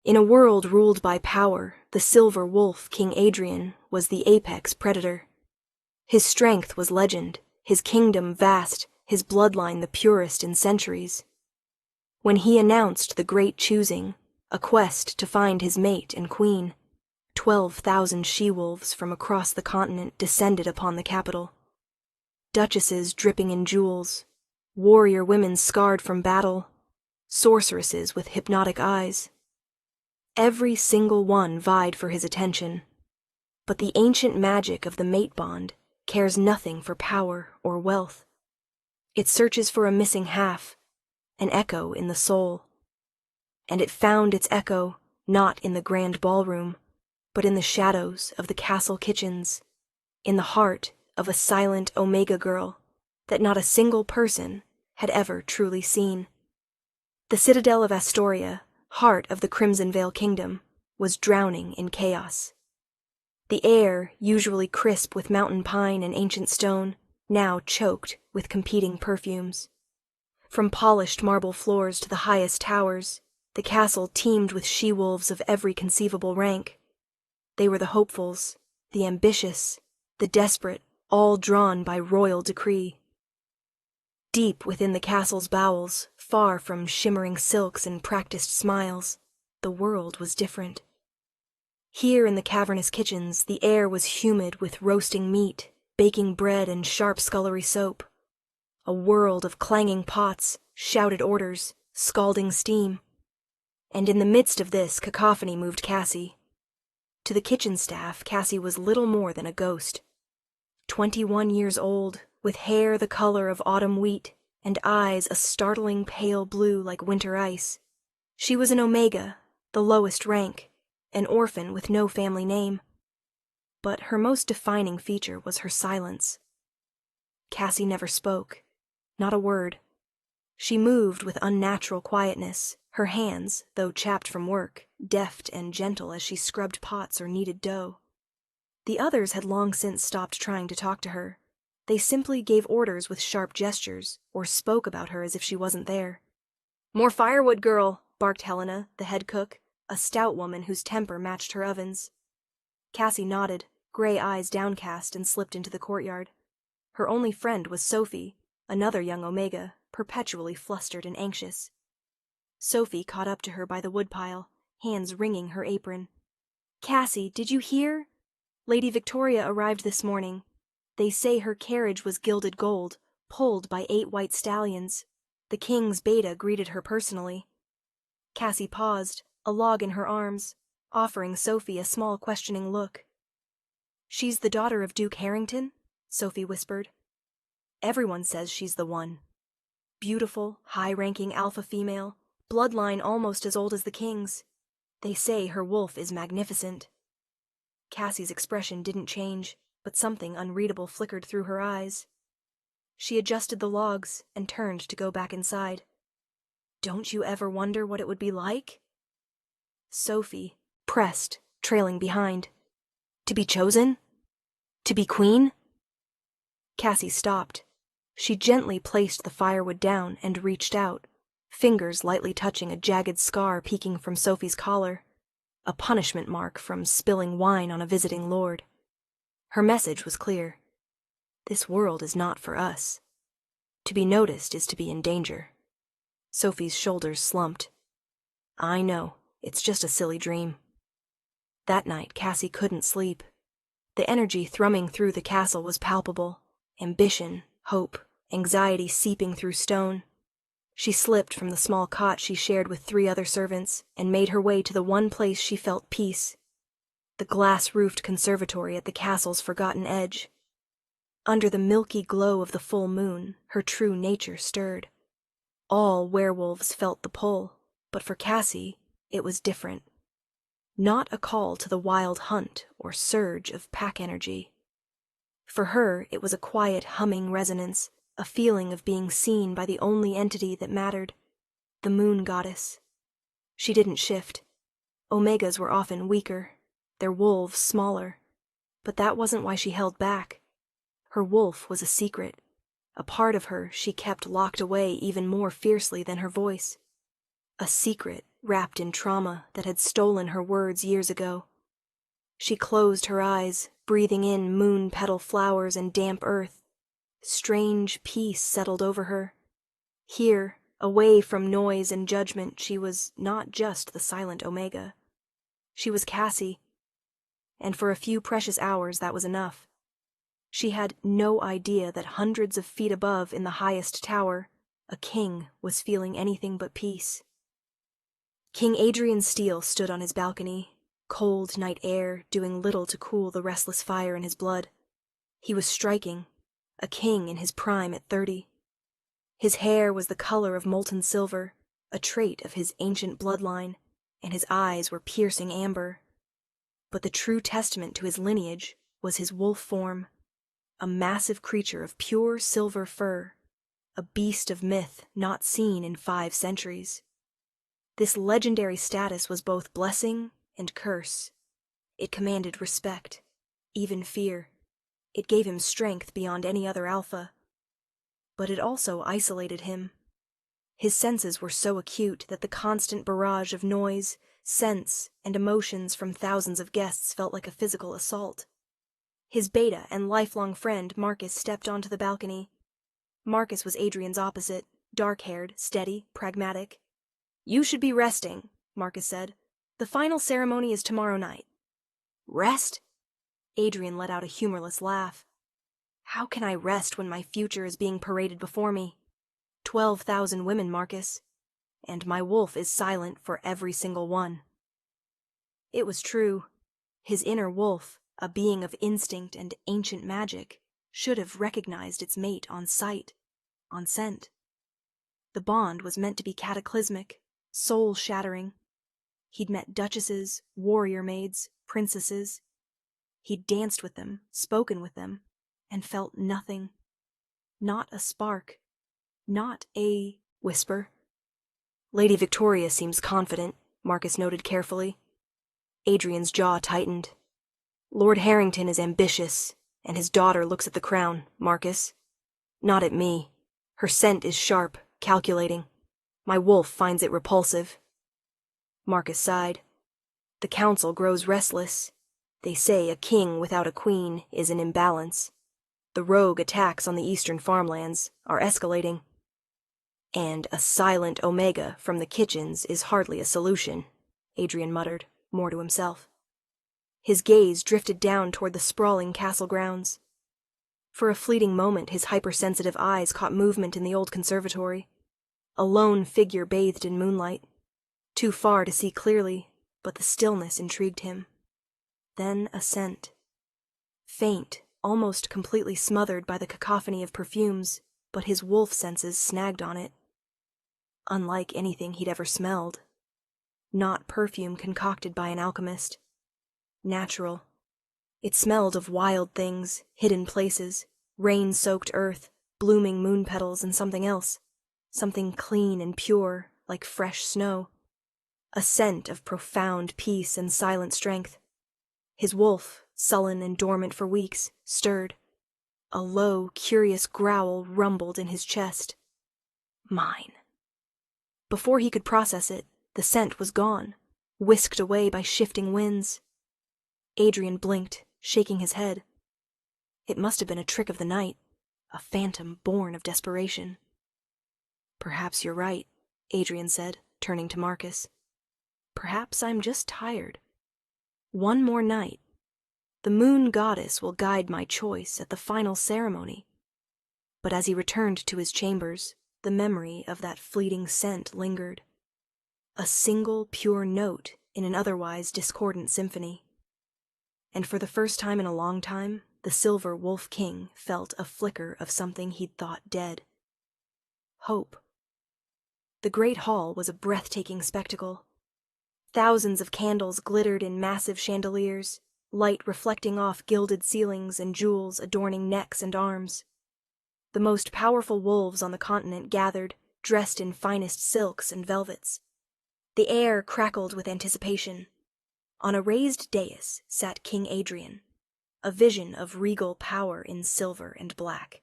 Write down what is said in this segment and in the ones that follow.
In a world ruled by power, the silver wolf, King Adrian, was the apex predator. His strength was legend, his kingdom vast, his bloodline the purest in centuries. When he announced the great choosing, a quest to find his mate and queen, 12,000 she-wolves from across the continent descended upon the capital. Duchesses dripping in jewels, warrior women scarred from battle, sorceresses with hypnotic eyes. Every single one vied for his attention. But the ancient magic of the mate bond cares nothing for power or wealth. It searches for a missing half, an echo in the soul. And it found its echo not in the grand ballroom, but in the shadows of the castle kitchens, in the heart of a silent Omega girl that not a single person had ever truly seen. The citadel of Astoria, heart of the Crimson Veil Kingdom, was drowning in chaos. The air, usually crisp with mountain pine and ancient stone, now choked with competing perfumes. From polished marble floors to the highest towers, the castle teemed with she-wolves of every conceivable rank. They were the hopefuls, the ambitious, the desperate, all drawn by royal decree. Deep within the castle's bowels, far from shimmering silks and practiced smiles, the world was different. Here in the cavernous kitchens, the air was humid with roasting meat, baking bread, and sharp scullery soap. A world of clanging pots, shouted orders, scalding steam. And in the midst of this cacophony moved Cassie. To the kitchen staff, Cassie was little more than a ghost. 21 years old, with hair the color of autumn wheat, and eyes a startling pale blue like winter ice. She was an Omega, the lowest rank, an orphan with no family name. But her most defining feature was her silence. Cassie never spoke, not a word. She moved with unnatural quietness, her hands, though chapped from work, deft and gentle as she scrubbed pots or kneaded dough. The others had long since stopped trying to talk to her. They simply gave orders with sharp gestures, or spoke about her as if she wasn't there. "More firewood, girl," barked Helena, the head cook, a stout woman whose temper matched her oven's. Cassie nodded, gray eyes downcast, and slipped into the courtyard. Her only friend was Sophie, another young Omega, perpetually flustered and anxious. Sophie caught up to her by the woodpile, hands wringing her apron. "Cassie, did you hear? Lady Victoria arrived this morning. They say her carriage was gilded gold, pulled by 8 white stallions. The king's beta greeted her personally." Cassie paused, a log in her arms, offering Sophie a small questioning look. "She's the daughter of Duke Harrington?" Sophie whispered. "Everyone says she's the one. Beautiful, high-ranking alpha female, bloodline almost as old as the king's. They say her wolf is magnificent." Cassie's expression didn't change, but something unreadable flickered through her eyes. She adjusted the logs and turned to go back inside. "Don't you ever wonder what it would be like?" Sophie pressed, trailing behind. "To be chosen? To be queen?" Cassie stopped. She gently placed the firewood down and reached out, fingers lightly touching a jagged scar peeking from Sophie's collar, a punishment mark from spilling wine on a visiting lord. Her message was clear. This world is not for us. To be noticed is to be in danger. Sophie's shoulders slumped. "I know, it's just a silly dream." That night, Cassie couldn't sleep. The energy thrumming through the castle was palpable. Ambition, hope, anxiety seeping through stone. She slipped from the small cot she shared with 3 other servants and made her way to the one place she felt peace, the glass-roofed conservatory at the castle's forgotten edge. Under the milky glow of the full moon, her true nature stirred. All werewolves felt the pull, but for Cassie, it was different. Not a call to the wild hunt or surge of pack energy. For her, it was a quiet humming resonance, a feeling of being seen by the only entity that mattered, the moon goddess. She didn't shift. Omegas were often weaker, their wolves smaller, but that wasn't why she held back. Her wolf was a secret, a part of her she kept locked away even more fiercely than her voice. A secret wrapped in trauma that had stolen her words years ago. She closed her eyes, breathing in moon-petal flowers and damp earth. Strange peace settled over her. Here, away from noise and judgment, she was not just the silent Omega. She was Cassie. And for a few precious hours that was enough. She had no idea that hundreds of feet above in the highest tower, a king was feeling anything but peace. King Adrian Steele stood on his balcony, cold night air doing little to cool the restless fire in his blood. He was striking, a king in his prime at 30. His hair was the color of molten silver, a trait of his ancient bloodline, and his eyes were piercing amber. But the true testament to his lineage was his wolf form, a massive creature of pure silver fur, a beast of myth not seen in 5 centuries. This legendary status was both blessing and curse. It commanded respect, even fear. It gave him strength beyond any other alpha. But it also isolated him. His senses were so acute that the constant barrage of noise, sense, and emotions from thousands of guests felt like a physical assault. His beta and lifelong friend Marcus stepped onto the balcony. Marcus was Adrian's opposite, dark-haired, steady, pragmatic. "You should be resting," Marcus said. "The final ceremony is tomorrow night." "Rest?" Adrian let out a humorless laugh. "How can I rest when my future is being paraded before me? 12,000 women, Marcus. And my wolf is silent for every single one." It was true. His inner wolf, a being of instinct and ancient magic, should have recognized its mate on sight, on scent. The bond was meant to be cataclysmic, soul-shattering. He'd met duchesses, warrior maids, princesses. He'd danced with them, spoken with them, and felt nothing. Not a spark. Not a whisper. "Lady Victoria seems confident," Marcus noted carefully. Adrian's jaw tightened. "Lord Harrington is ambitious, and his daughter looks at the crown, Marcus. Not at me. Her scent is sharp, calculating. My wolf finds it repulsive." Marcus sighed. "The council grows restless. They say a king without a queen is an imbalance. The rogue attacks on the eastern farmlands are escalating. And a silent Omega from the kitchens is hardly a solution," Adrian muttered, more to himself. His gaze drifted down toward the sprawling castle grounds. For a fleeting moment his hypersensitive eyes caught movement in the old conservatory. A lone figure bathed in moonlight. Too far to see clearly, but the stillness intrigued him. Then a scent. Faint, almost completely smothered by the cacophony of perfumes, but his wolf senses snagged on it. Unlike anything he'd ever smelled. Not perfume concocted by an alchemist. Natural. It smelled of wild things, hidden places, rain-soaked earth, blooming moon petals, and something else. Something clean and pure, like fresh snow. A scent of profound peace and silent strength. His wolf, sullen and dormant for weeks, stirred. A low, curious growl rumbled in his chest. Mine. Before he could process it, the scent was gone, whisked away by shifting winds. Adrian blinked, shaking his head. It must have been a trick of the night, a phantom born of desperation. "Perhaps you're right," Adrian said, turning to Marcus. "Perhaps I'm just tired. One more night. The moon goddess will guide my choice at the final ceremony." But as he returned to his chambers, the memory of that fleeting scent lingered. A single pure note in an otherwise discordant symphony. And for the first time in a long time, the Silver Wolf King felt a flicker of something he'd thought dead. Hope. The great hall was a breathtaking spectacle. Thousands of candles glittered in massive chandeliers, light reflecting off gilded ceilings and jewels adorning necks and arms. The most powerful wolves on the continent gathered, dressed in finest silks and velvets. The air crackled with anticipation. On a raised dais sat King Adrian, a vision of regal power in silver and black.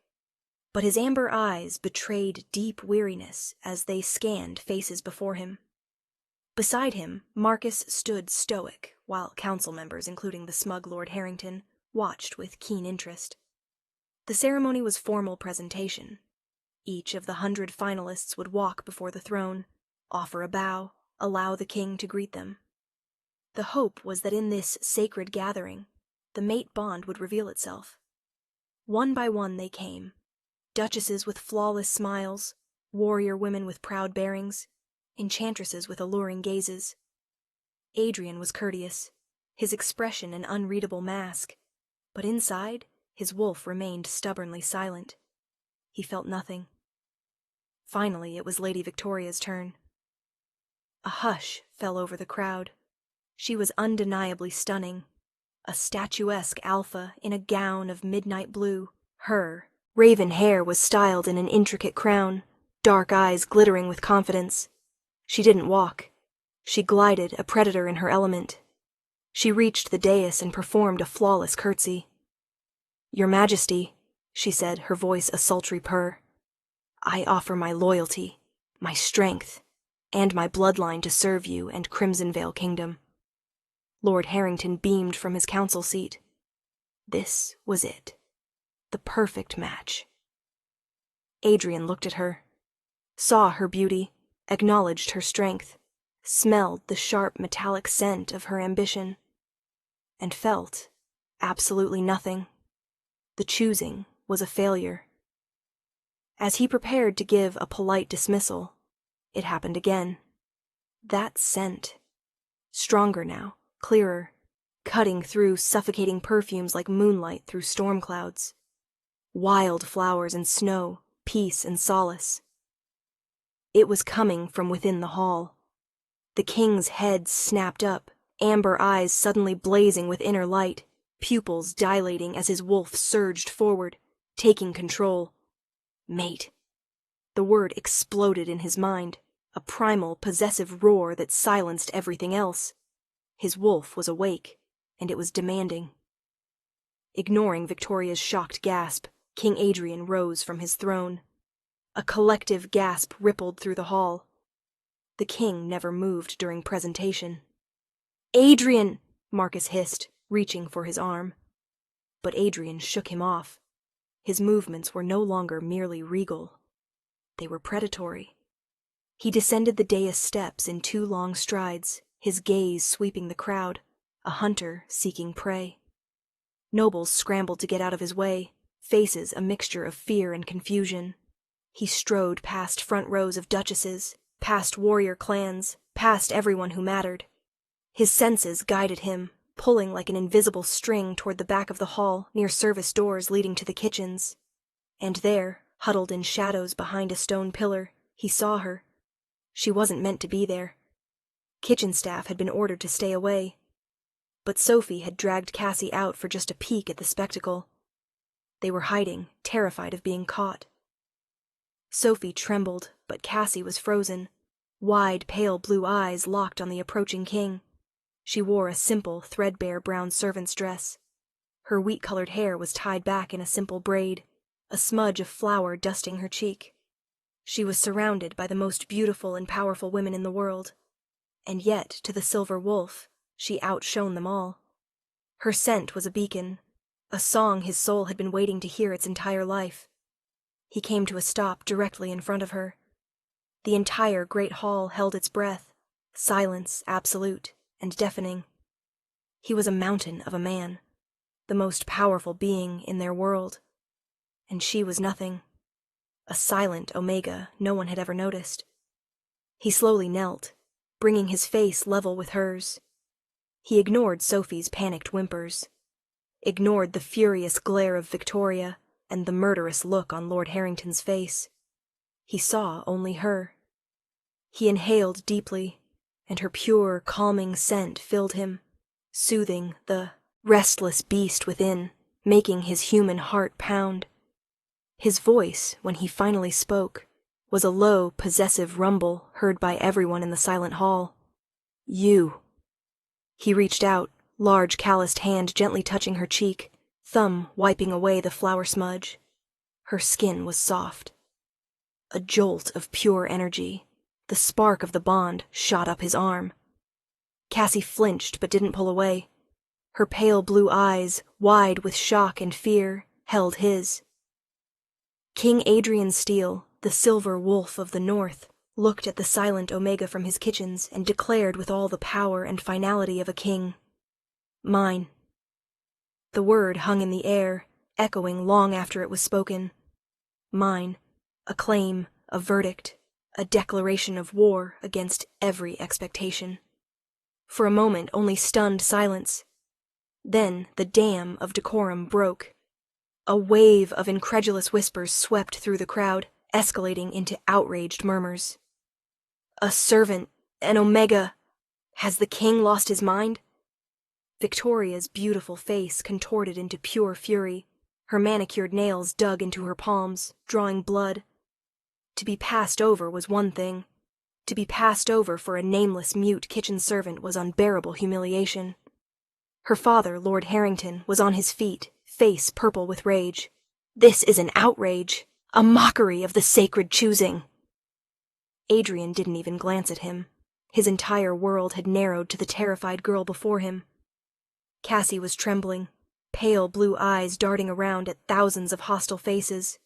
But his amber eyes betrayed deep weariness as they scanned faces before him. Beside him, Marcus stood stoic, while council members, including the smug Lord Harrington, watched with keen interest. The ceremony was formal presentation. Each of the 100 finalists would walk before the throne, offer a bow, allow the king to greet them. The hope was that in this sacred gathering, the mate bond would reveal itself. One by one they came, duchesses with flawless smiles, warrior women with proud bearings, enchantresses with alluring gazes. Adrian was courteous, his expression an unreadable mask, but inside, his wolf remained stubbornly silent. He felt nothing. Finally, it was Lady Victoria's turn. A hush fell over the crowd. She was undeniably stunning, a statuesque alpha in a gown of midnight blue. Her raven hair was styled in an intricate crown, dark eyes glittering with confidence. She didn't walk. She glided, a predator in her element. She reached the dais and performed a flawless curtsy. "Your Majesty," she said, her voice a sultry purr, "I offer my loyalty, my strength, and my bloodline to serve you and Crimsonvale Kingdom." Lord Harrington beamed from his council seat. This was it. The perfect match. Adrian looked at her, saw her beauty, acknowledged her strength, smelled the sharp metallic scent of her ambition, and felt absolutely nothing. The choosing was a failure. As he prepared to give a polite dismissal, it happened again. That scent. Stronger now, clearer, cutting through suffocating perfumes like moonlight through storm clouds. Wild flowers and snow, peace and solace. It was coming from within the hall. The king's head snapped up, amber eyes suddenly blazing with inner light, pupils dilating as his wolf surged forward, taking control. Mate. The word exploded in his mind, a primal, possessive roar that silenced everything else. His wolf was awake, and it was demanding. Ignoring Victoria's shocked gasp, King Adrian rose from his throne. A collective gasp rippled through the hall. The king never moved during presentation. "Adrian!" Marcus hissed, reaching for his arm. But Adrian shook him off. His movements were no longer merely regal. They were predatory. He descended the dais steps in 2 long strides, his gaze sweeping the crowd, a hunter seeking prey. Nobles scrambled to get out of his way, faces a mixture of fear and confusion. He strode past front rows of duchesses, past warrior clans, past everyone who mattered. His senses guided him, pulling like an invisible string toward the back of the hall near service doors leading to the kitchens. And there, huddled in shadows behind a stone pillar, he saw her. She wasn't meant to be there. Kitchen staff had been ordered to stay away. But Sophie had dragged Cassie out for just a peek at the spectacle. They were hiding, terrified of being caught. Sophie trembled, but Cassie was frozen, wide, pale blue eyes locked on the approaching king. She wore a simple, threadbare brown servant's dress. Her wheat-colored hair was tied back in a simple braid, a smudge of flour dusting her cheek. She was surrounded by the most beautiful and powerful women in the world, and yet, to the silver wolf, she outshone them all. Her scent was a beacon, a song his soul had been waiting to hear its entire life. He came to a stop directly in front of her. The entire great hall held its breath, silence absolute and deafening. He was a mountain of a man, the most powerful being in their world. And she was nothing, a silent omega no one had ever noticed. He slowly knelt, bringing his face level with hers. He ignored Sophie's panicked whimpers, ignored the furious glare of Victoria and the murderous look on Lord Harrington's face. He saw only her. He inhaled deeply, and her pure, calming scent filled him, soothing the restless beast within, making his human heart pound. His voice, when he finally spoke, was a low, possessive rumble heard by everyone in the silent hall. "You." He reached out, large calloused hand gently touching her cheek, thumb wiping away the flour smudge. Her skin was soft. A jolt of pure energy, The spark of the bond shot up his arm. Cassie flinched but didn't pull away. Her pale blue eyes, wide with shock and fear, held his. King Adrian Steel, the silver wolf of the north, looked at the silent Omega from his kitchens and declared with all the power and finality of a king, "Mine." The word hung in the air, echoing long after it was spoken. Mine, a claim, a verdict, a declaration of war against every expectation. For a moment only stunned silence. Then the dam of decorum broke. A wave of incredulous whispers swept through the crowd, escalating into outraged murmurs. "A servant, an Omega. Has the king lost his mind?" Victoria's beautiful face contorted into pure fury. Her manicured nails dug into her palms, drawing blood. To be passed over was one thing. To be passed over for a nameless, mute kitchen servant was unbearable humiliation. Her father, Lord Harrington, was on his feet, face purple with rage. "This is an outrage, a mockery of the sacred choosing." Adrian didn't even glance at him. His entire world had narrowed to the terrified girl before him. Cassie was trembling, pale blue eyes darting around at thousands of hostile faces.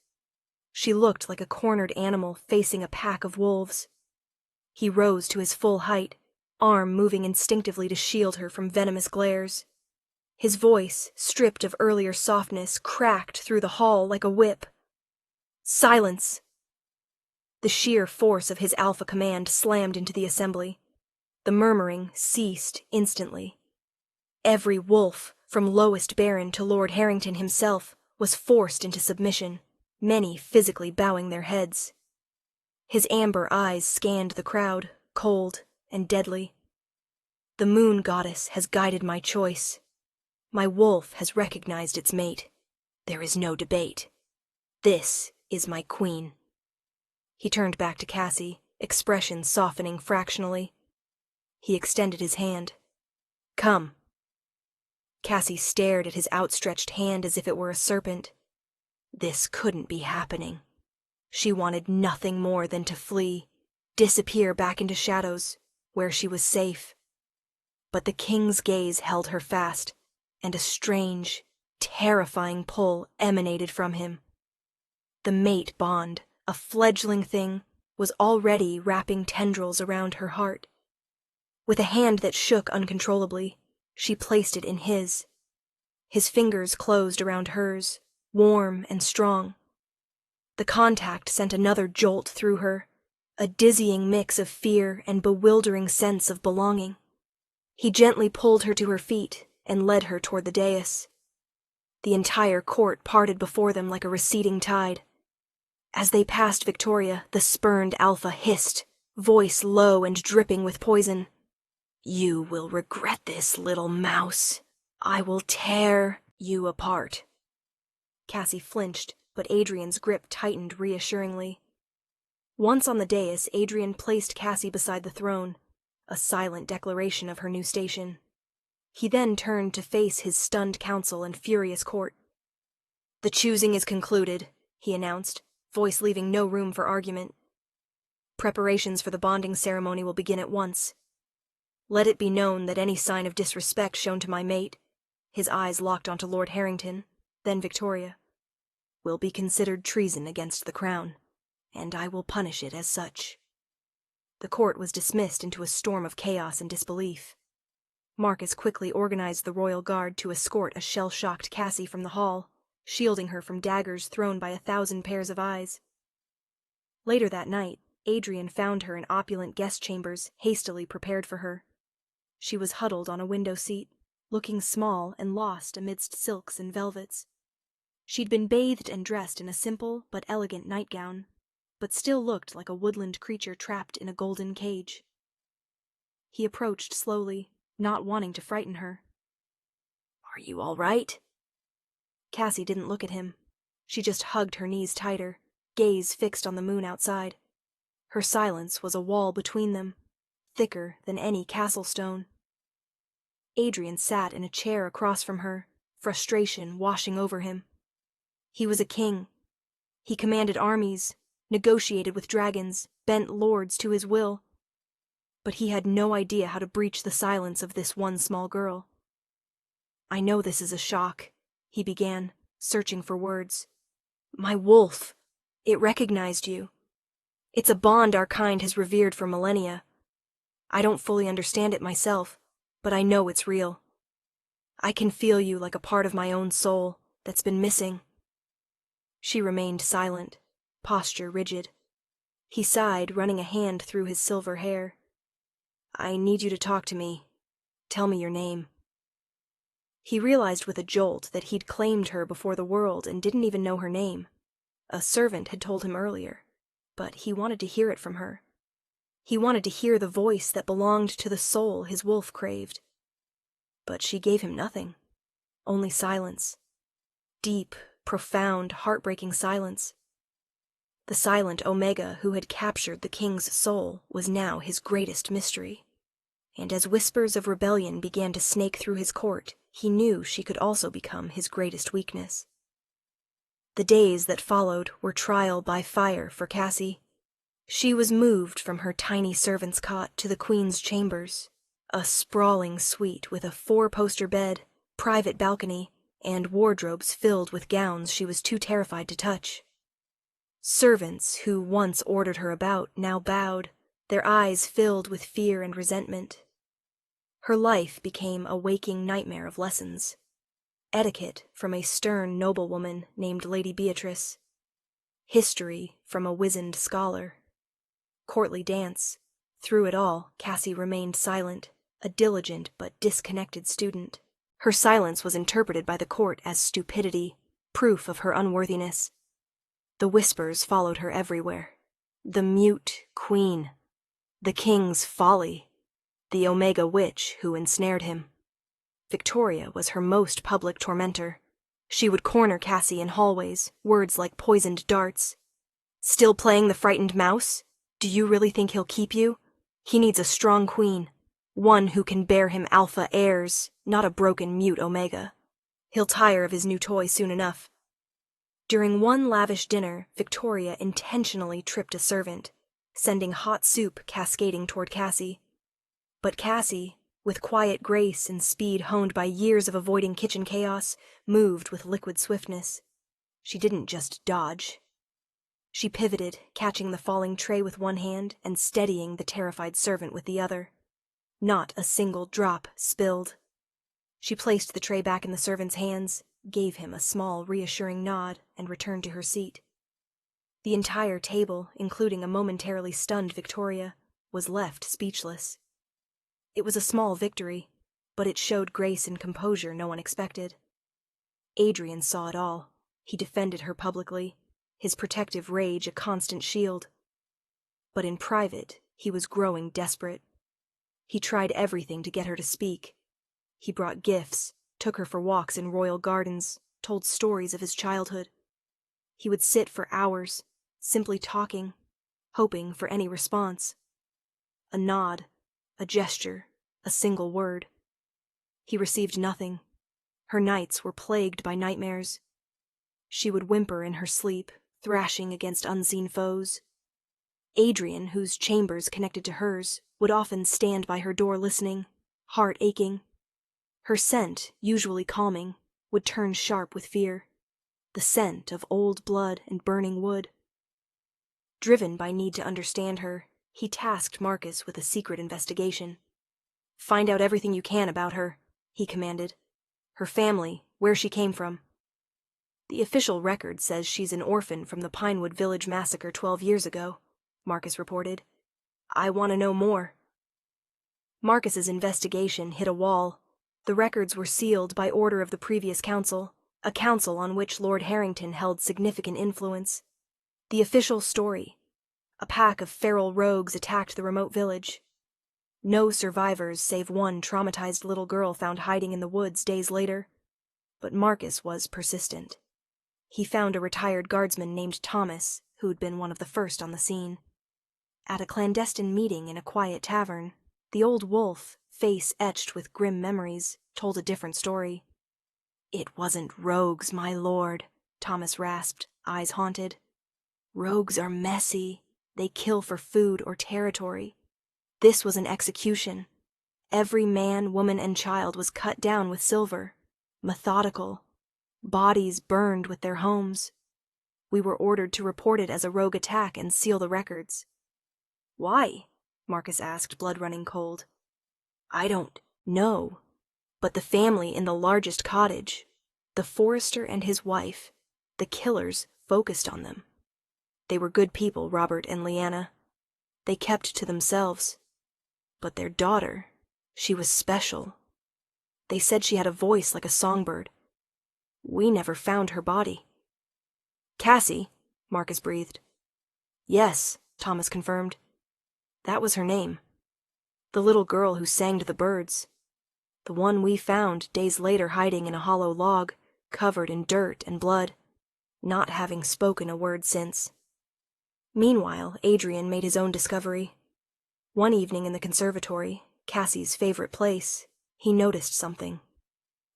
She looked like a cornered animal facing a pack of wolves. He rose to his full height, arm moving instinctively to shield her from venomous glares. His voice, stripped of earlier softness, cracked through the hall like a whip. "Silence!" The sheer force of his alpha command slammed into the assembly. The murmuring ceased instantly. Every wolf, from lowest baron to Lord Harrington himself, was forced into submission, many physically bowing their heads. His amber eyes scanned the crowd, cold and deadly. "The moon goddess has guided my choice. My wolf has recognized its mate. There is no debate. This is my queen." He turned back to Cassie, expression softening fractionally. He extended his hand. "Come." Cassie stared at his outstretched hand as if it were a serpent. This couldn't be happening. She wanted nothing more than to flee, disappear back into shadows, where she was safe. But the king's gaze held her fast, and a strange, terrifying pull emanated from him. The mate bond, a fledgling thing, was already wrapping tendrils around her heart. With a hand that shook uncontrollably, she placed it in his. His fingers closed around hers, warm and strong. The contact sent another jolt through her, a dizzying mix of fear and bewildering sense of belonging. He gently pulled her to her feet and led her toward the dais. The entire court parted before them like a receding tide. As they passed Victoria, the spurned alpha hissed, voice low and dripping with poison. "You will regret this, little mouse. I will tear you apart." Cassie flinched, but Adrian's grip tightened reassuringly. Once on the dais, Adrian placed Cassie beside the throne, a silent declaration of her new station. He then turned to face his stunned council and furious court. "The choosing is concluded," he announced, voice leaving no room for argument. "Preparations for the bonding ceremony will begin at once. Let it be known that any sign of disrespect shown to my mate," his eyes locked onto Lord Harrington, then Victoria, "will be considered treason against the crown, and I will punish it as such." The court was dismissed into a storm of chaos and disbelief. Marcus quickly organized the royal guard to escort a shell-shocked Cassie from the hall, shielding her from daggers thrown by 1,000 pairs of eyes. Later that night, Adrian found her in opulent guest chambers hastily prepared for her. She was huddled on a window seat, looking small and lost amidst silks and velvets. She'd been bathed and dressed in a simple but elegant nightgown, but still looked like a woodland creature trapped in a golden cage. He approached slowly, not wanting to frighten her. "Are you all right?" Cassie didn't look at him. She just hugged her knees tighter, gaze fixed on the moon outside. Her silence was a wall between them, thicker than any castle stone. Adrian sat in a chair across from her, frustration washing over him. He was a king. He commanded armies, negotiated with dragons, bent lords to his will. But he had no idea how to breach the silence of this one small girl. "I know this is a shock," he began, searching for words. "My wolf, it recognized you. It's a bond our kind has revered for millennia. I don't fully understand it myself, but I know it's real. I can feel you like a part of my own soul that's been missing." She remained silent, posture rigid. He sighed, running a hand through his silver hair. "I need you to talk to me. Tell me your name." He realized with a jolt that he'd claimed her before the world and didn't even know her name. A servant had told him earlier, but he wanted to hear it from her. He wanted to hear the voice that belonged to the soul his wolf craved. But she gave him nothing, only silence. Deep, profound, heartbreaking silence. The silent Omega who had captured the king's soul was now his greatest mystery. And as whispers of rebellion began to snake through his court, he knew she could also become his greatest weakness. The days that followed were trial by fire for Cassie. She was moved from her tiny servant's cot to the queen's chambers, a sprawling suite with a 4-poster bed, private balcony, and wardrobes filled with gowns she was too terrified to touch. Servants who once ordered her about now bowed, their eyes filled with fear and resentment. Her life became a waking nightmare of lessons. Etiquette from a stern noblewoman named Lady Beatrice. History from a wizened scholar. Courtly dance. Through it all, Cassie remained silent, a diligent but disconnected student. Her silence was interpreted by the court as stupidity, proof of her unworthiness. The whispers followed her everywhere. The mute queen. The king's folly. The Omega witch who ensnared him. Victoria was her most public tormentor. She would corner Cassie in hallways, words like poisoned darts. "Still playing the frightened mouse? Do you really think he'll keep you? He needs a strong queen, one who can bear him alpha heirs, not a broken mute Omega. He'll tire of his new toy soon enough." During one lavish dinner, Victoria intentionally tripped a servant, sending hot soup cascading toward Cassie. But Cassie, with quiet grace and speed honed by years of avoiding kitchen chaos, moved with liquid swiftness. She didn't just dodge. She pivoted, catching the falling tray with one hand and steadying the terrified servant with the other. Not a single drop spilled. She placed the tray back in the servant's hands, gave him a small, reassuring nod, and returned to her seat. The entire table, including a momentarily stunned Victoria, was left speechless. It was a small victory, but it showed grace and composure no one expected. Adrian saw it all. He defended her publicly, his protective rage a constant shield. But in private, he was growing desperate. He tried everything to get her to speak. He brought gifts, took her for walks in royal gardens, told stories of his childhood. He would sit for hours, simply talking, hoping for any response. A nod, a gesture, a single word. He received nothing. Her nights were plagued by nightmares. She would whimper in her sleep, thrashing against unseen foes. Adrian, whose chambers connected to hers, would often stand by her door listening, heart aching. Her scent, usually calming, would turn sharp with fear. The scent of old blood and burning wood. Driven by need to understand her, he tasked Marcus with a secret investigation. "Find out everything you can about her," he commanded. "Her family, where she came from." "The official record says she's an orphan from the Pinewood Village massacre 12 years ago," Marcus reported. "I want to know more." Marcus's investigation hit a wall. The records were sealed by order of the previous council, a council on which Lord Harrington held significant influence. The official story: a pack of feral rogues attacked the remote village. No survivors save one traumatized little girl found hiding in the woods days later. But Marcus was persistent. He found a retired guardsman named Thomas, who'd been one of the first on the scene. At a clandestine meeting in a quiet tavern, the old wolf, face etched with grim memories, told a different story. "It wasn't rogues, my lord," Thomas rasped, eyes haunted. Rogues are messy. They kill for food or territory. This was an execution. Every man, woman, and child was cut down with silver. Methodical. Bodies burned with their homes. We were ordered to report it as a rogue attack and seal the records. Why? Marcus asked, blood running cold. I don't know. But the family in the largest cottage, the forester and his wife, the killers focused on them. They were good people, Robert and Leanna. They kept to themselves. But their daughter, she was special. They said she had a voice like a songbird. We never found her body. Cassie, Marcus breathed. Yes, Thomas confirmed. That was her name. The little girl who sang to the birds. The one we found days later hiding in a hollow log, covered in dirt and blood, not having spoken a word since. Meanwhile, Adrian made his own discovery. One evening in the conservatory, Cassie's favorite place, he noticed something.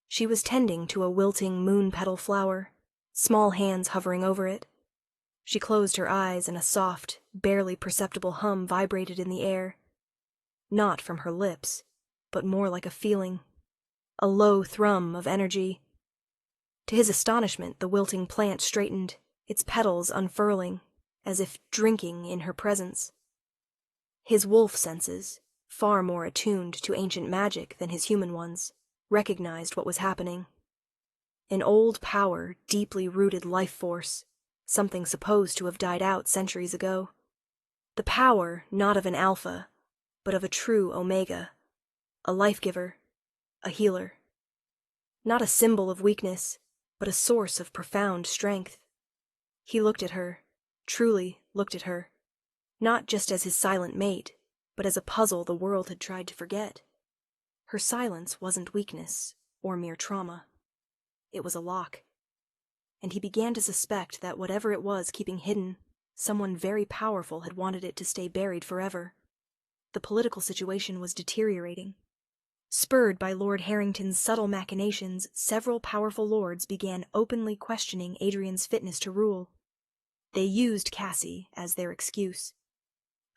She was tending to a wilting moon-petal flower, small hands hovering over it. She closed her eyes and a soft, barely perceptible hum vibrated in the air. Not from her lips, but more like a feeling. A low thrum of energy. To his astonishment, the wilting plant straightened, its petals unfurling, as if drinking in her presence. His wolf senses, far more attuned to ancient magic than his human ones, recognized what was happening. An old power, deeply rooted life force, something supposed to have died out centuries ago. The power not of an alpha, but of a true omega, a life-giver, a healer. Not a symbol of weakness, but a source of profound strength. He looked at her, truly looked at her, not just as his silent mate, but as a puzzle the world had tried to forget. Her silence wasn't weakness or mere trauma. It was a lock. And he began to suspect that whatever it was keeping hidden, someone very powerful had wanted it to stay buried forever. The political situation was deteriorating. Spurred by Lord Harrington's subtle machinations, several powerful lords began openly questioning Adrian's fitness to rule. They used Cassie as their excuse.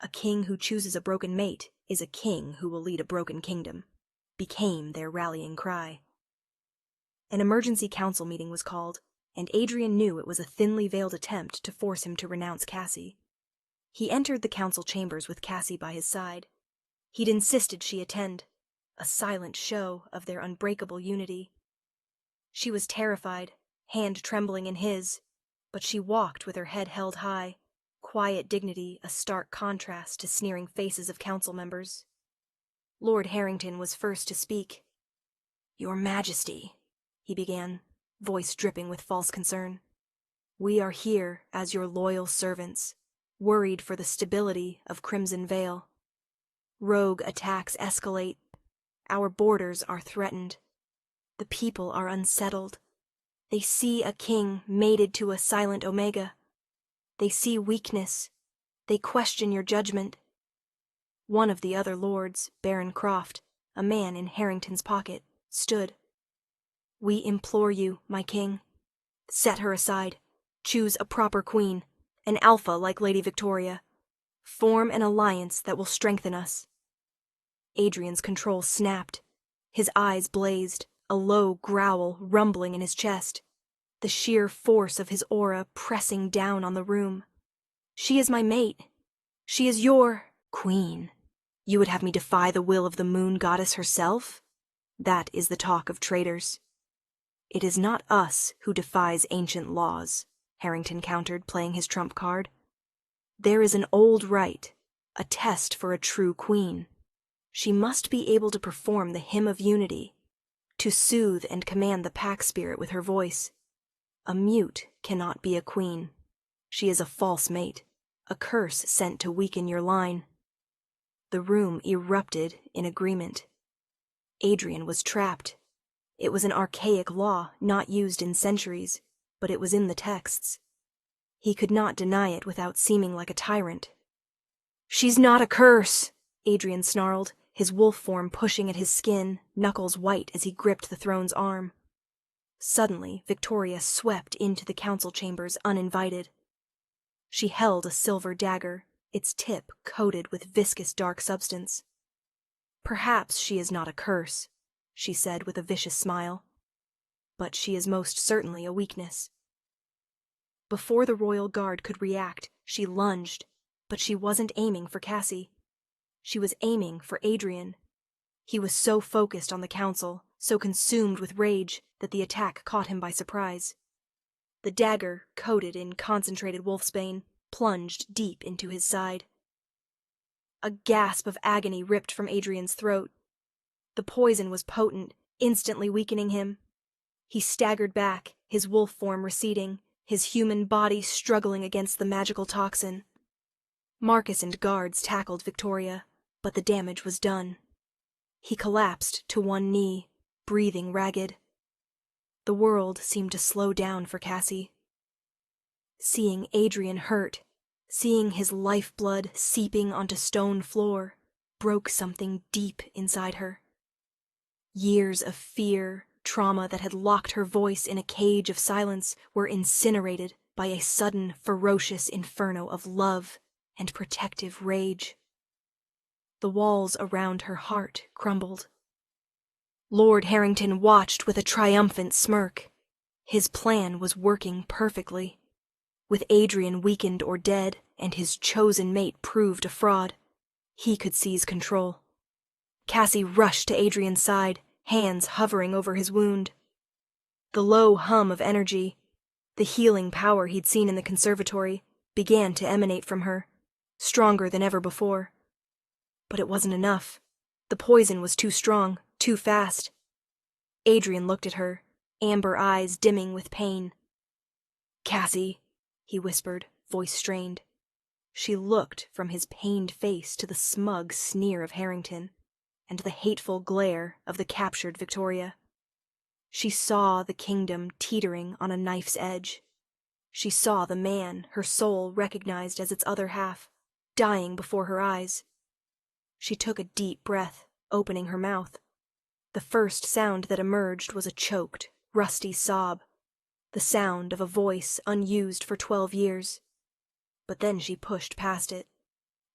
A king who chooses a broken mate is a king who will lead a broken kingdom, became their rallying cry. An emergency council meeting was called, and Adrian knew it was a thinly veiled attempt to force him to renounce Cassie. He entered the council chambers with Cassie by his side. He'd insisted she attend, a silent show of their unbreakable unity. She was terrified, hand trembling in his, but she walked with her head held high, quiet dignity a stark contrast to sneering faces of council members. Lord Harrington was first to speak. Your Majesty, he began, voice dripping with false concern. We are here as your loyal servants, worried for the stability of Crimson Vale. Rogue attacks escalate. Our borders are threatened. The people are unsettled. They see a king mated to a silent Omega. They see weakness. They question your judgment. One of the other lords, Baron Croft, a man in Harrington's pocket, stood. We implore you, my king. Set her aside. Choose a proper queen, an alpha like Lady Victoria. Form an alliance that will strengthen us. Adrian's control snapped. His eyes blazed, a low growl rumbling in his chest. The sheer force of his aura pressing down on the room. She is my mate. She is your queen. You would have me defy the will of the moon goddess herself? That is the talk of traitors. It is not us who defies ancient laws, Harrington countered, playing his trump card. There is an old rite, a test for a true queen. She must be able to perform the hymn of unity, to soothe and command the pack spirit with her voice. A mute cannot be a queen. She is a false mate, a curse sent to weaken your line. The room erupted in agreement. Adrian was trapped. It was an archaic law not used in centuries, but it was in the texts. He could not deny it without seeming like a tyrant. She's not a curse, Adrian snarled, his wolf form pushing at his skin, knuckles white as he gripped the throne's arm. Suddenly, Victoria swept into the council chambers uninvited. She held a silver dagger, its tip coated with viscous dark substance. "Perhaps she is not a curse," she said with a vicious smile, "but she is most certainly a weakness." Before the royal guard could react, she lunged, but she wasn't aiming for Cassie. She was aiming for Adrian. He was so focused on the council, so consumed with rage, that the attack caught him by surprise. The dagger, coated in concentrated wolfsbane, plunged deep into his side. A gasp of agony ripped from Adrian's throat. The poison was potent, instantly weakening him. He staggered back, his wolf form receding, his human body struggling against the magical toxin. Marcus and guards tackled Victoria, but the damage was done. He collapsed to one knee, breathing ragged. The world seemed to slow down for Cassie. Seeing Adrian hurt, seeing his lifeblood seeping onto stone floor, broke something deep inside her. Years of fear, trauma that had locked her voice in a cage of silence were incinerated by a sudden, ferocious inferno of love and protective rage. The walls around her heart crumbled. Lord Harrington watched with a triumphant smirk. His plan was working perfectly. With Adrian weakened or dead, and his chosen mate proved a fraud, he could seize control. Cassie rushed to Adrian's side, hands hovering over his wound. The low hum of energy, the healing power he'd seen in the conservatory, began to emanate from her, stronger than ever before. But it wasn't enough. The poison was too strong, too fast. Adrian looked at her, amber eyes dimming with pain. "Cassie," he whispered, voice strained. She looked from his pained face to the smug sneer of Harrington, and the hateful glare of the captured Victoria. She saw the kingdom teetering on a knife's edge. She saw the man her soul recognized as its other half, dying before her eyes. She took a deep breath, opening her mouth. The first sound that emerged was a choked, rusty sob, the sound of a voice unused for 12 years. But then she pushed past it.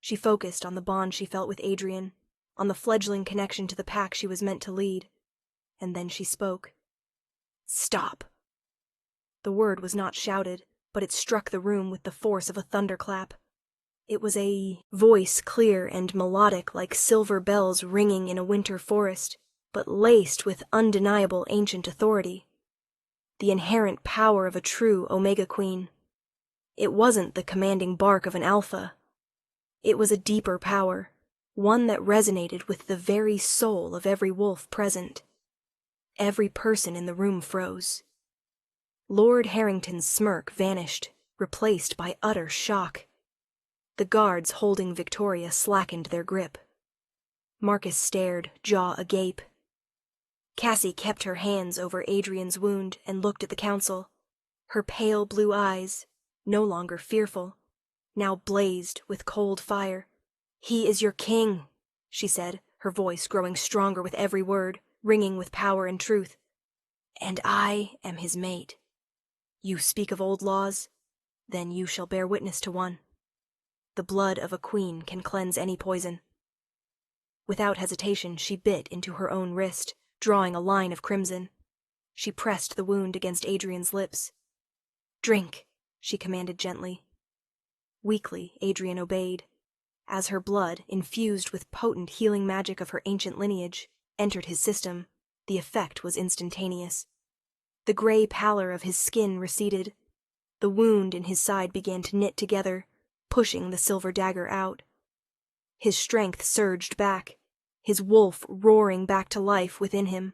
She focused on the bond she felt with Adrian, on the fledgling connection to the pack she was meant to lead. And then she spoke. "Stop." The word was not shouted, but it struck the room with the force of a thunderclap. It was a voice clear and melodic like silver bells ringing in a winter forest, but laced with undeniable ancient authority. The inherent power of a true Omega Queen. It wasn't the commanding bark of an alpha. It was a deeper power, one that resonated with the very soul of every wolf present. Every person in the room froze. Lord Harrington's smirk vanished, replaced by utter shock. The guards holding Victoria slackened their grip. Marcus stared, jaw agape. Cassie kept her hands over Adrian's wound and looked at the council. Her pale blue eyes, no longer fearful, now blazed with cold fire. "He is your king," she said, her voice growing stronger with every word, ringing with power and truth. "And I am his mate. You speak of old laws? Then you shall bear witness to one. The blood of a queen can cleanse any poison." Without hesitation, she bit into her own wrist, drawing a line of crimson. She pressed the wound against Adrian's lips. "Drink," she commanded gently. Weakly, Adrian obeyed. As her blood, infused with potent healing magic of her ancient lineage, entered his system, the effect was instantaneous. The gray pallor of his skin receded. The wound in his side began to knit together, pushing the silver dagger out. His strength surged back, his wolf roaring back to life within him.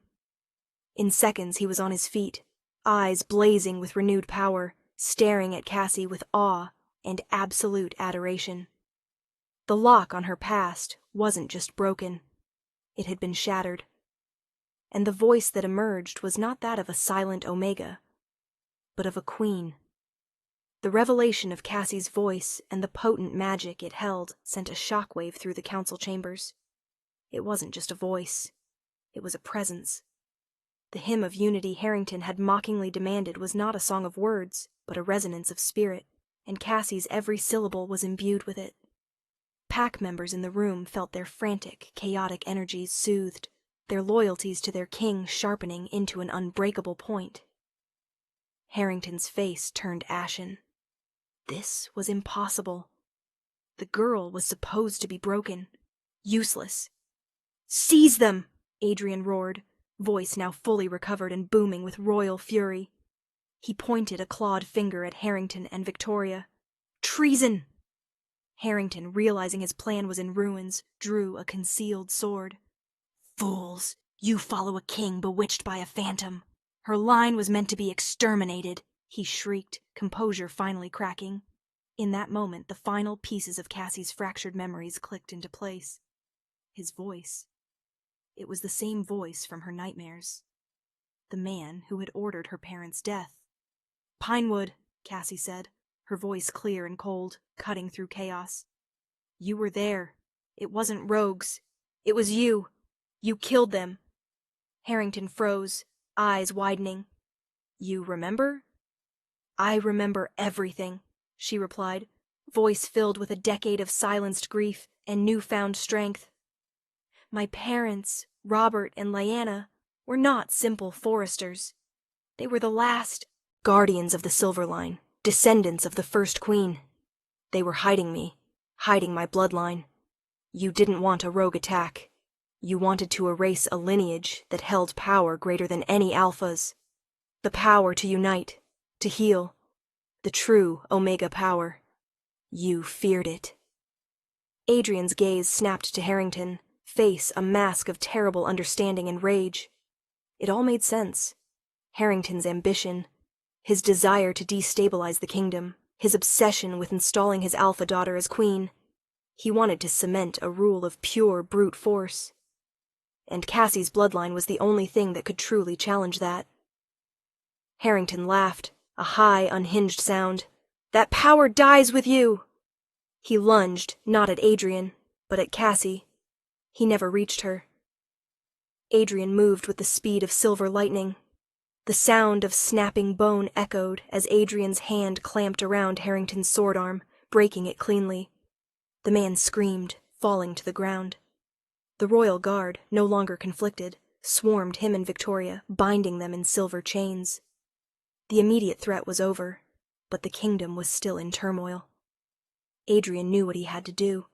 In seconds he was on his feet, eyes blazing with renewed power, staring at Cassie with awe and absolute adoration. The lock on her past wasn't just broken. It had been shattered. And the voice that emerged was not that of a silent Omega, but of a queen. The revelation of Cassie's voice and the potent magic it held sent a shockwave through the council chambers. It wasn't just a voice. It was a presence. The hymn of unity Harrington had mockingly demanded was not a song of words, but a resonance of spirit, and Cassie's every syllable was imbued with it. Pack members in the room felt their frantic, chaotic energies soothed, their loyalties to their king sharpening into an unbreakable point. Harrington's face turned ashen. This was impossible. The girl was supposed to be broken. Useless. "Seize them!" Adrian roared, voice now fully recovered and booming with royal fury. He pointed a clawed finger at Harrington and Victoria. "Treason!" Harrington, realizing his plan was in ruins, drew a concealed sword. "Fools! You follow a king bewitched by a phantom. Her line was meant to be exterminated," he shrieked, composure finally cracking. In that moment, the final pieces of Cassie's fractured memories clicked into place. His voice. It was the same voice from her nightmares. The man who had ordered her parents' death. "Pinewood," Cassie said, her voice clear and cold, cutting through chaos. "You were there. It wasn't rogues. It was you. You killed them." Harrington froze, eyes widening. "You remember?" "I remember everything," she replied, voice filled with a decade of silenced grief and newfound strength. "My parents, Robert and Lyanna, were not simple foresters. They were the last guardians of the Silver Line, descendants of the first queen. They were hiding me, hiding my bloodline. You didn't want a rogue attack. You wanted to erase a lineage that held power greater than any alphas. The power to unite, to heal. The true Omega power. You feared it." Adrian's gaze snapped to Harrington, face a mask of terrible understanding and rage. It all made sense. Harrington's ambition, his desire to destabilize the kingdom, his obsession with installing his alpha daughter as queen. He wanted to cement a rule of pure brute force. And Cassie's bloodline was the only thing that could truly challenge that. Harrington laughed, a high, unhinged sound. "That power dies with you!" He lunged, not at Adrian, but at Cassie. He never reached her. Adrian moved with the speed of silver lightning. The sound of snapping bone echoed as Adrian's hand clamped around Harrington's sword arm, breaking it cleanly. The man screamed, falling to the ground. The royal guard, no longer conflicted, swarmed him and Victoria, binding them in silver chains. The immediate threat was over, but the kingdom was still in turmoil. Adrian knew what he had to do.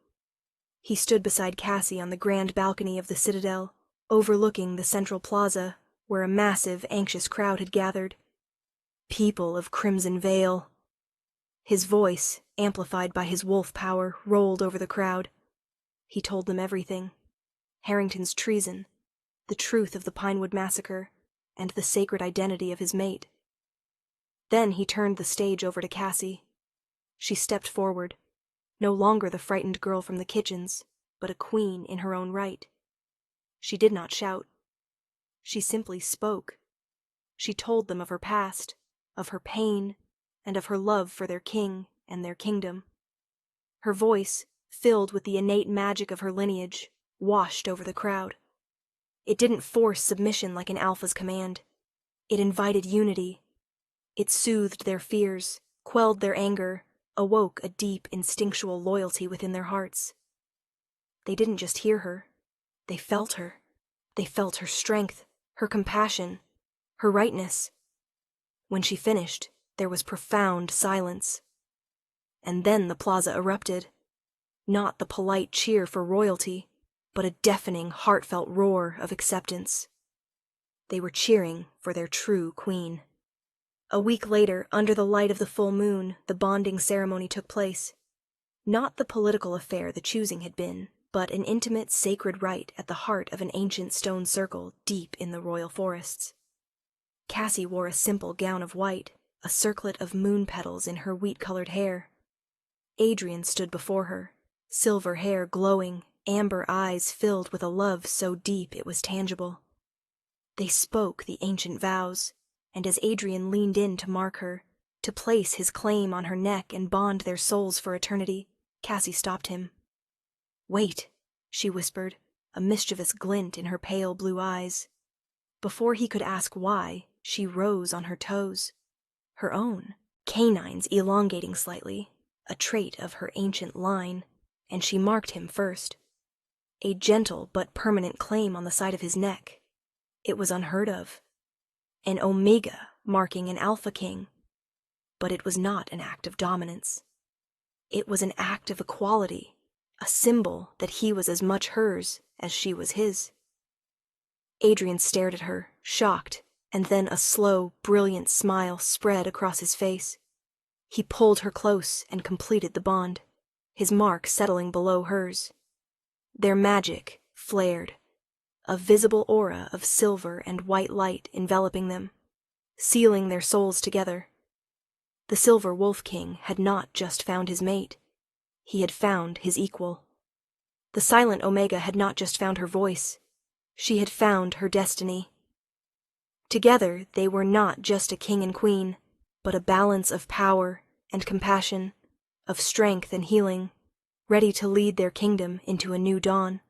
He stood beside Cassie on the grand balcony of the Citadel, overlooking the central plaza, where a massive, anxious crowd had gathered. People of Crimson Vale. His voice, amplified by his wolf power, rolled over the crowd. He told them everything. Harrington's treason, the truth of the Pinewood massacre, and the sacred identity of his mate. Then he turned the stage over to Cassie. She stepped forward, no longer the frightened girl from the kitchens, but a queen in her own right. She did not shout. She simply spoke. She told them of her past, of her pain, and of her love for their king and their kingdom. Her voice, filled with the innate magic of her lineage, washed over the crowd. It didn't force submission like an alpha's command. It invited unity. It soothed their fears, quelled their anger, awoke a deep instinctual loyalty within their hearts. They didn't just hear her. They felt her. They felt her strength, her compassion, her rightness. When she finished, there was profound silence. And then the plaza erupted. Not the polite cheer for royalty, but a deafening, heartfelt roar of acceptance. They were cheering for their true queen. A week later, under the light of the full moon, the bonding ceremony took place. Not the political affair the choosing had been, but an intimate, sacred rite at the heart of an ancient stone circle deep in the royal forests. Cassie wore a simple gown of white, a circlet of moon petals in her wheat-colored hair. Adrian stood before her, silver hair glowing, amber eyes filled with a love so deep it was tangible. They spoke the ancient vows, and as Adrian leaned in to mark her, to place his claim on her neck and bond their souls for eternity, Cassie stopped him. "Wait," she whispered, a mischievous glint in her pale blue eyes. Before he could ask why, she rose on her toes. Her own, canines elongating slightly, a trait of her ancient line, and she marked him first. A gentle but permanent claim on the side of his neck. It was unheard of. An omega marking an alpha king. But it was not an act of dominance. It was an act of equality, a symbol that he was as much hers as she was his. Adrian stared at her, shocked, and then a slow, brilliant smile spread across his face. He pulled her close and completed the bond, his mark settling below hers. Their magic flared, a visible aura of silver and white light enveloping them, sealing their souls together. The Silver Wolf King had not just found his mate. He had found his equal. The silent Omega had not just found her voice. She had found her destiny. Together, they were not just a king and queen, but a balance of power and compassion, of strength and healing, ready to lead their kingdom into a new dawn.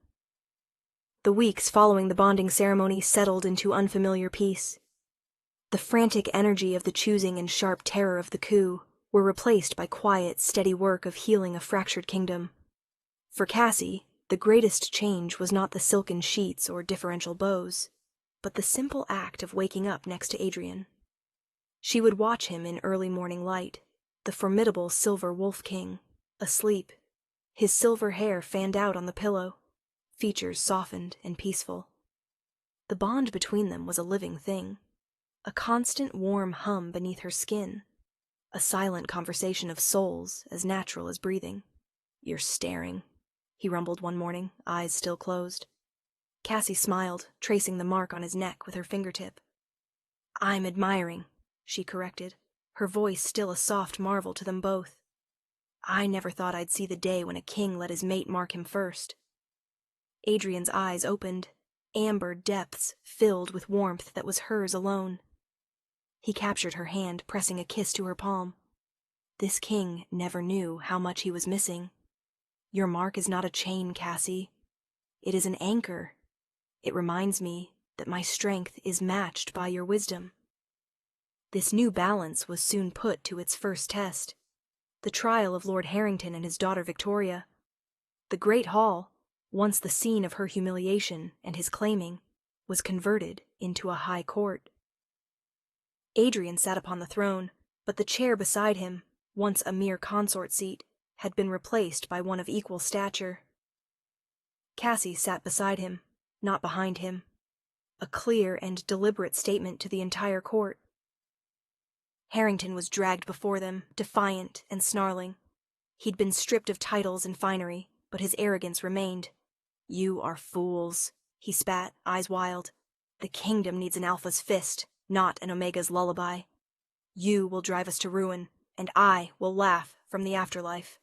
The weeks following the bonding ceremony settled into unfamiliar peace. The frantic energy of the choosing and sharp terror of the coup were replaced by quiet, steady work of healing a fractured kingdom. For Cassie, the greatest change was not the silken sheets or differential bows, but the simple act of waking up next to Adrian. She would watch him in early morning light, the formidable Silver Wolf King, asleep, his silver hair fanned out on the pillow, features softened and peaceful. The bond between them was a living thing, a constant warm hum beneath her skin, a silent conversation of souls as natural as breathing. "You're staring," he rumbled one morning, eyes still closed. Cassie smiled, tracing the mark on his neck with her fingertip. "I'm admiring," she corrected, her voice still a soft marvel to them both. "I never thought I'd see the day when a king let his mate mark him first." Adrian's eyes opened, amber depths filled with warmth that was hers alone. He captured her hand, pressing a kiss to her palm. This king never knew how much he was missing. "Your mark is not a chain, Cassie. It is an anchor. It reminds me that my strength is matched by your wisdom." This new balance was soon put to its first test. The trial of Lord Harrington and his daughter Victoria. The great hall, once the scene of her humiliation and his claiming, was converted into a high court. Adrian sat upon the throne, but the chair beside him, once a mere consort seat, had been replaced by one of equal stature. Cassie sat beside him, not behind him, a clear and deliberate statement to the entire court. Harrington was dragged before them, defiant and snarling. He'd been stripped of titles and finery, but his arrogance remained. "You are fools," he spat, eyes wild. "The kingdom needs an alpha's fist, not an omega's lullaby. You will drive us to ruin, and I will laugh from the afterlife."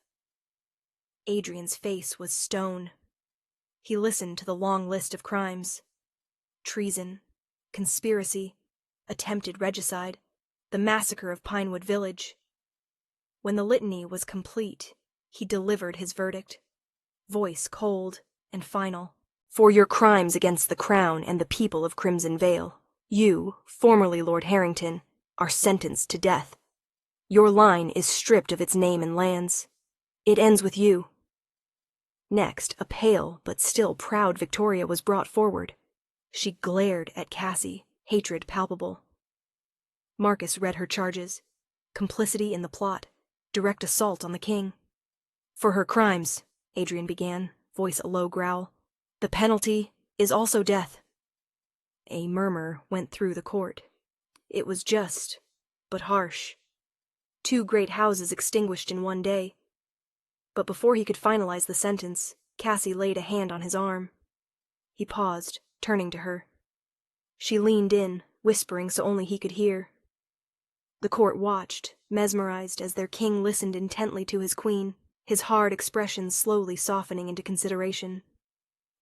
Adrian's face was stone. He listened to the long list of crimes. Treason, conspiracy, attempted regicide, the massacre of Pinewood Village. When the litany was complete, he delivered his verdict, voice cold and final. "For your crimes against the crown and the people of Crimson Vale, you, formerly Lord Harrington, are sentenced to death. Your line is stripped of its name and lands. It ends with you." Next, a pale but still proud Victoria was brought forward. She glared at Cassie, hatred palpable. Marcus read her charges: complicity in the plot, direct assault on the king. "For her crimes," Adrian began, voice a low growl, "the penalty is also death." A murmur went through the court. It was just, but harsh. 2 great houses extinguished in one day. But before he could finalize the sentence, Cassie laid a hand on his arm. He paused, turning to her. She leaned in, whispering so only he could hear. The court watched, mesmerized, as their king listened intently to his queen, his hard expression slowly softening into consideration.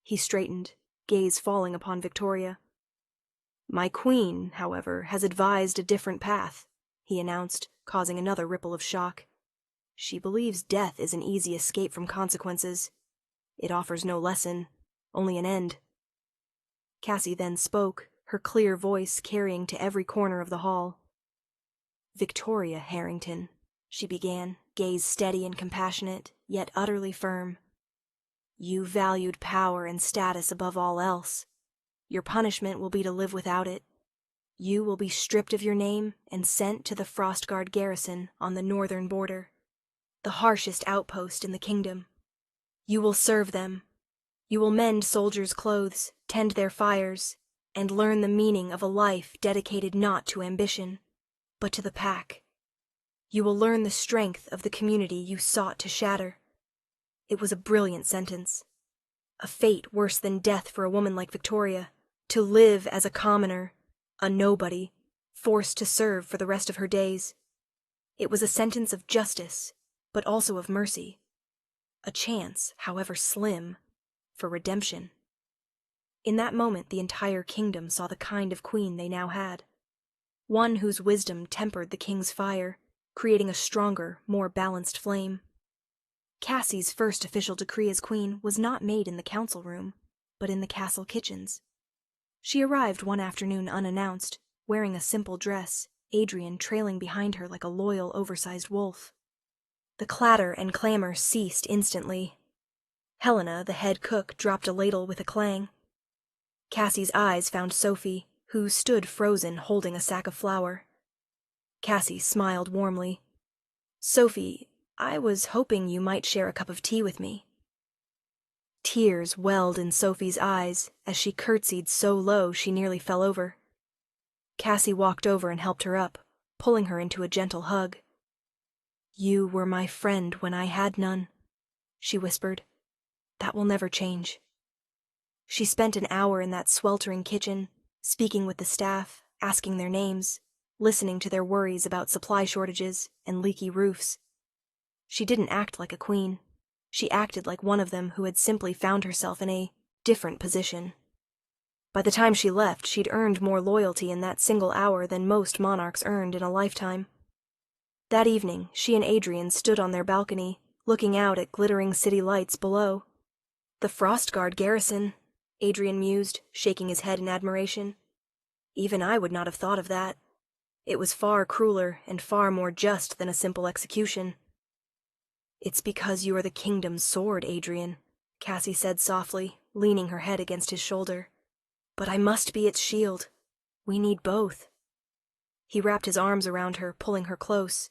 He straightened, gaze falling upon Victoria. "My queen, however, has advised a different path," he announced, causing another ripple of shock. "She believes death is an easy escape from consequences. It offers no lesson, only an end." Cassie then spoke, her clear voice carrying to every corner of the hall. "Victoria Harrington," she began, gaze steady and compassionate, yet utterly firm. "You valued power and status above all else. Your punishment will be to live without it. You will be stripped of your name and sent to the Frostguard garrison on the northern border, the harshest outpost in the kingdom. You will serve them. You will mend soldiers' clothes, tend their fires, and learn the meaning of a life dedicated not to ambition, but to the pack. You will learn the strength of the community you sought to shatter." It was a brilliant sentence. A fate worse than death for a woman like Victoria, to live as a commoner, a nobody, forced to serve for the rest of her days. It was a sentence of justice, but also of mercy. A chance, however slim, for redemption. In that moment, the entire kingdom saw the kind of queen they now had. One whose wisdom tempered the king's fire, creating a stronger, more balanced flame. Cassie's first official decree as queen was not made in the council room, but in the castle kitchens. She arrived one afternoon unannounced, wearing a simple dress, Adrian trailing behind her like a loyal, oversized wolf. The clatter and clamor ceased instantly. Helena, the head cook, dropped a ladle with a clang. Cassie's eyes found Sophie, who stood frozen holding a sack of flour. Cassie smiled warmly. "Sophie, I was hoping you might share a cup of tea with me." Tears welled in Sophie's eyes as she curtsied so low she nearly fell over. Cassie walked over and helped her up, pulling her into a gentle hug. "You were my friend when I had none," she whispered. "That will never change." She spent an hour in that sweltering kitchen, speaking with the staff, asking their names, listening to their worries about supply shortages and leaky roofs. She didn't act like a queen. She acted like one of them who had simply found herself in a different position. By the time she left, she'd earned more loyalty in that single hour than most monarchs earned in a lifetime. That evening, she and Adrian stood on their balcony, looking out at glittering city lights below. "The Frostguard garrison," Adrian mused, shaking his head in admiration. "Even I would not have thought of that. It was far crueler and far more just than a simple execution." "It's because you are the kingdom's sword, Adrian," Cassie said softly, leaning her head against his shoulder. "But I must be its shield. We need both." He wrapped his arms around her, pulling her close.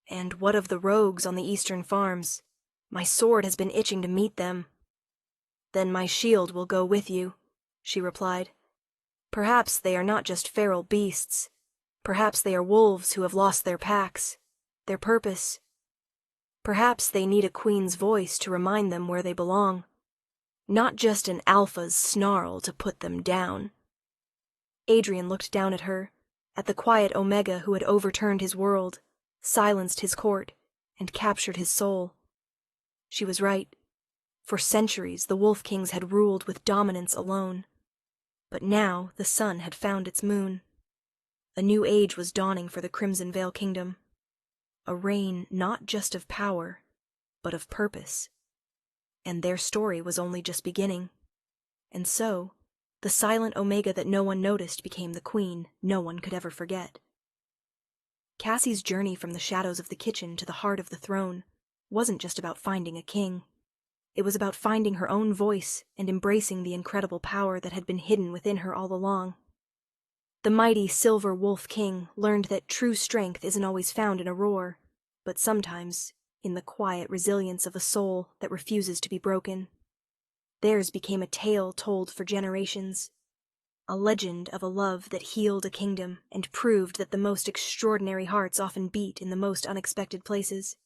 "And what of the rogues on the eastern farms? My sword has been itching to meet them." "Then my shield will go with you," she replied. "Perhaps they are not just feral beasts. Perhaps they are wolves who have lost their packs, their purpose. Perhaps they need a queen's voice to remind them where they belong. Not just an alpha's snarl to put them down." Adrian looked down at her, at the quiet Omega who had overturned his world, silenced his court, and captured his soul. She was right. For centuries, the Wolf Kings had ruled with dominance alone. But now the sun had found its moon. A new age was dawning for the Crimson Vale Kingdom. A reign not just of power, but of purpose. And their story was only just beginning. And so, the silent Omega that no one noticed became the queen no one could ever forget. Cassie's journey from the shadows of the kitchen to the heart of the throne wasn't just about finding a king. It was about finding her own voice and embracing the incredible power that had been hidden within her all along. The mighty Silver Wolf King learned that true strength isn't always found in a roar, but sometimes in the quiet resilience of a soul that refuses to be broken. Theirs became a tale told for generations, a legend of a love that healed a kingdom and proved that the most extraordinary hearts often beat in the most unexpected places.